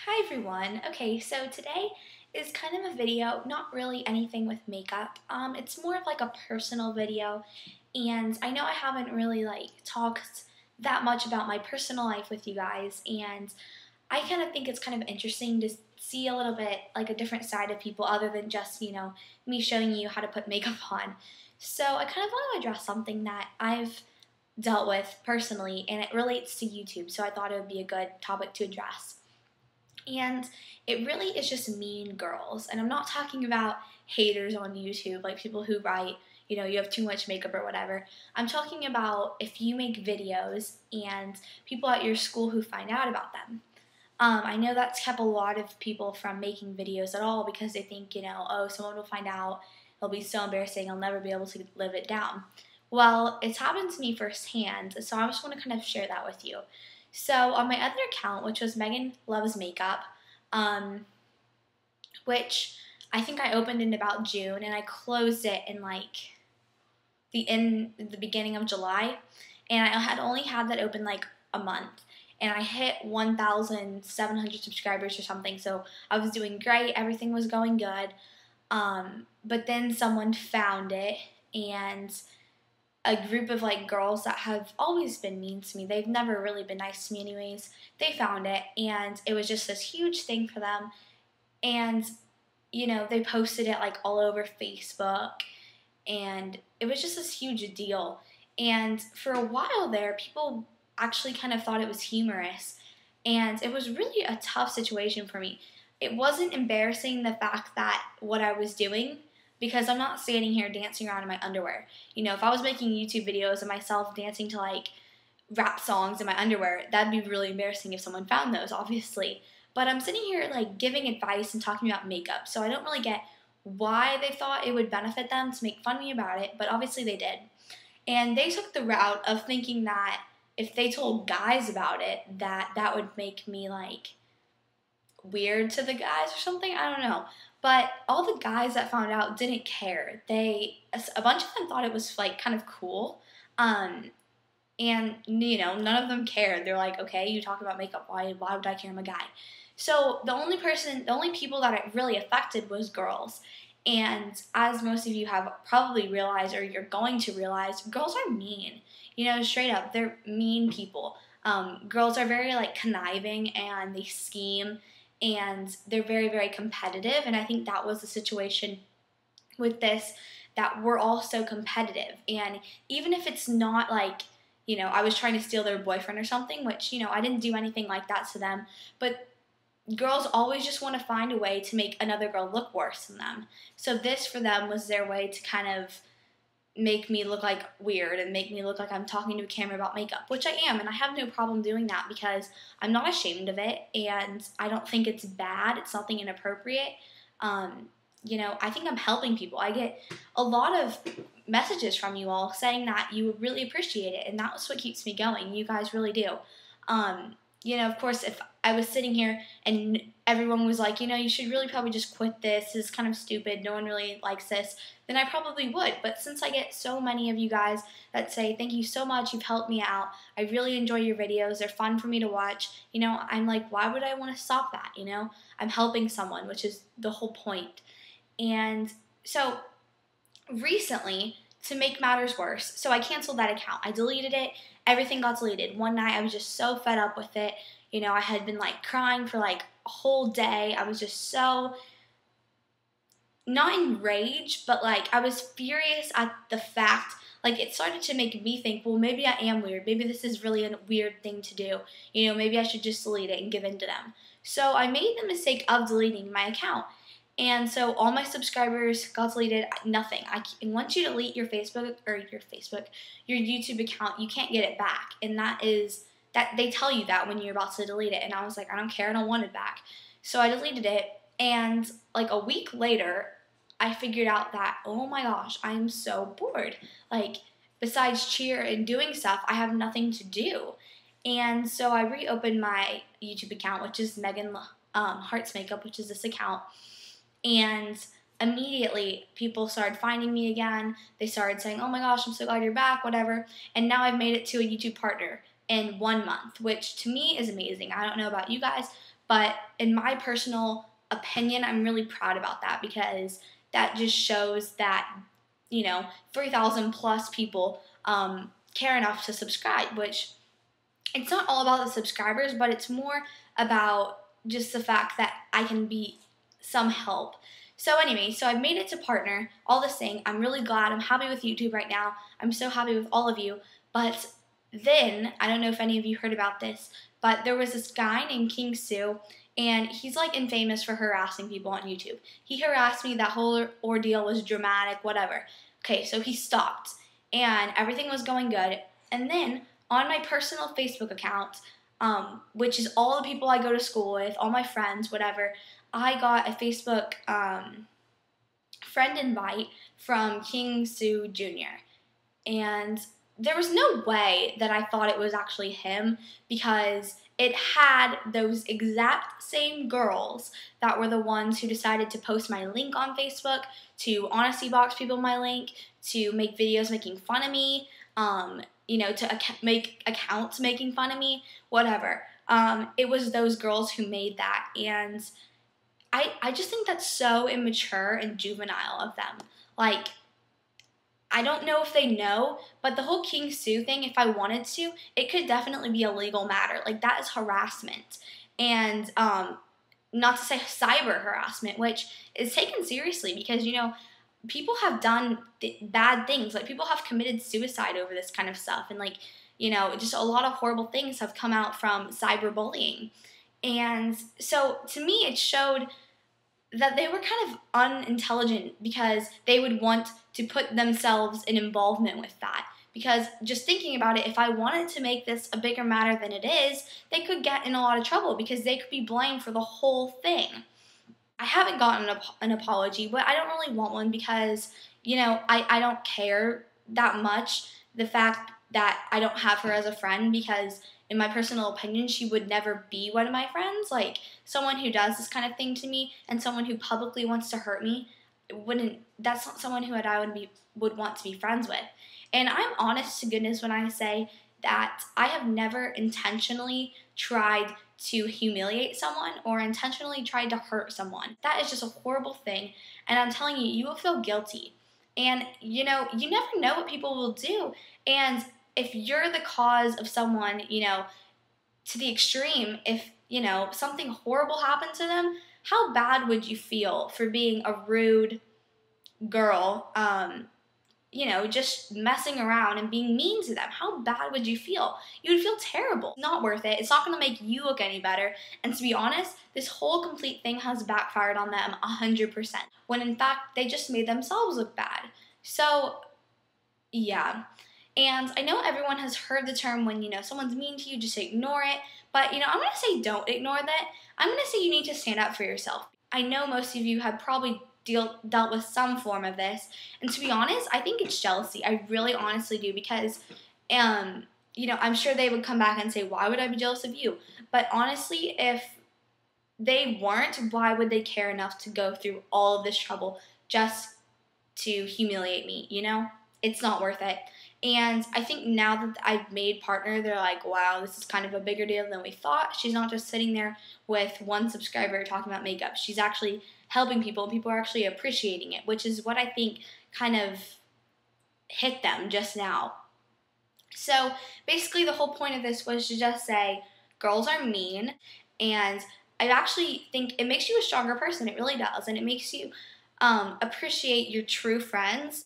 Hi everyone. Okay, so today is kind of a video, not really anything with makeup. It's more of like a personal video, and I know I haven't really talked that much about my personal life with you guys, and I kind of think it's kind of interesting to see a little bit like a different side of people other than just, me showing you how to put makeup on. So I kind of want to address something that I've dealt with personally, and it relates to YouTube, so I thought it would be a good topic to address. And it really is just mean girls. And I'm not talking about haters on YouTube, like people who write, you have too much makeup or whatever. I'm talking about if you make videos and people at your school who find out about them. I know that's kept a lot of people from making videos at all because they think, oh, someone will find out. It'll be so embarrassing. I'll never be able to live it down. Well, it's happened to me firsthand, so I just want to kind of share that with you. So on my other account, which was Megan Loves Makeup, which I think I opened in about June, and I closed it in the beginning of July, and I had only had that open like a month, and I hit 1,700 subscribers or something, so I was doing great, everything was going good, but then someone found it, and a group of girls that have always been mean to me. They've never really been nice to me anyways. They found it, and it was just this huge thing for them. And they posted it all over Facebook, and it was just this huge deal. And for a while there, people actually kind of thought it was humorous, and it was really a tough situation for me. It wasn't embarrassing, the fact that what I was doing, because I'm not standing here dancing around in my underwear. If I was making YouTube videos of myself dancing to rap songs in my underwear, that'd be really embarrassing if someone found those, obviously. But I'm sitting here giving advice and talking about makeup, so I don't really get why they thought it would benefit them to make fun of me about it, but obviously they did. And they took the route of thinking that if they told guys about it, that would make me weird to the guys or something. I don't know. But all the guys that found out didn't care. A bunch of them thought it was kind of cool. And none of them cared. They're like, okay, you talk about makeup. Why would I care? I'm a guy. So the only people that it really affected was girls. And as most of you have probably realized, or you're going to realize, girls are mean. Straight up, they're mean people. Girls are very conniving, and they scheme, and they're very, very competitive, and I think that was the situation with this, that we're all so competitive, and even if it's not I was trying to steal their boyfriend or something, which, I didn't do anything like that to them, but girls always just want to find a way to make another girl look worse than them, so this for them was their way to kind of make me look weird and make me look like I'm talking to a camera about makeup, which I am, and I have no problem doing that because I'm not ashamed of it, and I don't think it's bad. It's nothing inappropriate. I think I'm helping people. I get a lot of messages from you all saying that you would really appreciate it, and that's what keeps me going. You guys really do. Of course, if I was sitting here and everyone was like, you should really probably just quit this. This is kind of stupid. No one really likes this. Then I probably would. But since I get so many of you guys that say, thank you so much, you've helped me out, I really enjoy your videos, they're fun for me to watch, I'm like, why would I want to stop that, I'm helping someone, which is the whole point. And so recently, to make matters worse, so I canceled that account. I deleted it. Everything got deleted. One night, I was just so fed up with it. I had been crying for a whole day. I was just so, not enraged, but I was furious at the fact, it started to make me think, well, maybe I am weird. Maybe this is really a weird thing to do. Maybe I should just delete it and give in to them. So I made the mistake of deleting my account. And so all my subscribers got deleted, nothing. And once you delete your YouTube account, you can't get it back. And that they tell you that when you're about to delete it. And I was like, I don't care, I don't want it back. So I deleted it, and a week later, I figured out that, oh my gosh, I am so bored. Besides cheer and doing stuff, I have nothing to do. And so I reopened my YouTube account, which is Megan Hearts Makeup, which is this account. And immediately, people started finding me again. They started saying, oh my gosh, I'm so glad you're back, whatever. And now I've made it to a YouTube partner in 1 month, which to me is amazing. I don't know about you guys, but in my personal opinion, I'm really proud about that because that just shows that, 3,000 plus people care enough to subscribe, which it's not all about the subscribers, but it's more about just the fact that I can be some help. So anyway, so I've made it to partner, all this thing. I'm really glad. I'm happy with YouTube right now. I'm so happy with all of you. But then, I don't know if any of you heard about this, but there was this guy named King Sue, and he's like infamous for harassing people on YouTube. He harassed me. That whole ordeal was dramatic, whatever. Okay, so he stopped, and everything was going good. And then on my personal Facebook account, which is all the people I go to school with, all my friends, whatever, I got a Facebook friend invite from King Sue Jr. And there was no way that I thought it was actually him because it had those exact same girls that were the ones who decided to post my link on Facebook, to honesty box people my link, to make videos making fun of me, to make accounts making fun of me, whatever. It was those girls who made that, and I just think that's so immature and juvenile of them. Like, I don't know if they know, but the whole King Sue thing, if I wanted to, it could definitely be a legal matter. Like, that is harassment. And not to say cyber harassment, which is taken seriously because, people have done bad things. Like, people have committed suicide over this kind of stuff. And, just a lot of horrible things have come out from cyberbullying. And so, to me, it showed that they were kind of unintelligent because they would want to put themselves in involvement with that. Because just thinking about it, if I wanted to make this a bigger matter than it is, they could get in a lot of trouble because they could be blamed for the whole thing. I haven't gotten an apology, but I don't really want one because, I don't care that much the fact that I don't have her as a friend because in my personal opinion, she would never be one of my friends. Like, someone who does this kind of thing to me and someone who publicly wants to hurt me, that's not someone who I would want to be friends with. And I'm honest to goodness when I say that I have never intentionally tried to humiliate someone or intentionally tried to hurt someone. That is just a horrible thing. And I'm telling you, you will feel guilty. And, you never know what people will do. And if you're the cause of someone, to the extreme, if, something horrible happened to them, how bad would you feel for being a rude girl, just messing around and being mean to them? How bad would you feel? You would feel terrible. Not worth it. It's not going to make you look any better. And to be honest, this whole complete thing has backfired on them 100%, when in fact, they just made themselves look bad. So, yeah. And I know everyone has heard the term when, someone's mean to you, just ignore it. But, I'm going to say don't ignore that. I'm going to say you need to stand up for yourself. I know most of you have probably dealt with some form of this. And to be honest, I think it's jealousy. I really honestly do because, I'm sure they would come back and say, why would I be jealous of you? But honestly, if they weren't, why would they care enough to go through all of this trouble just to humiliate me, It's not worth it. And I think now that I've made partner, they're like, wow, this is kind of a bigger deal than we thought. She's not just sitting there with one subscriber talking about makeup. She's actually helping people, and people are actually appreciating it, which is what I think kind of hit them just now. So basically the whole point of this was to just say, girls are mean, and I actually think it makes you a stronger person. It really does, and it makes you appreciate your true friends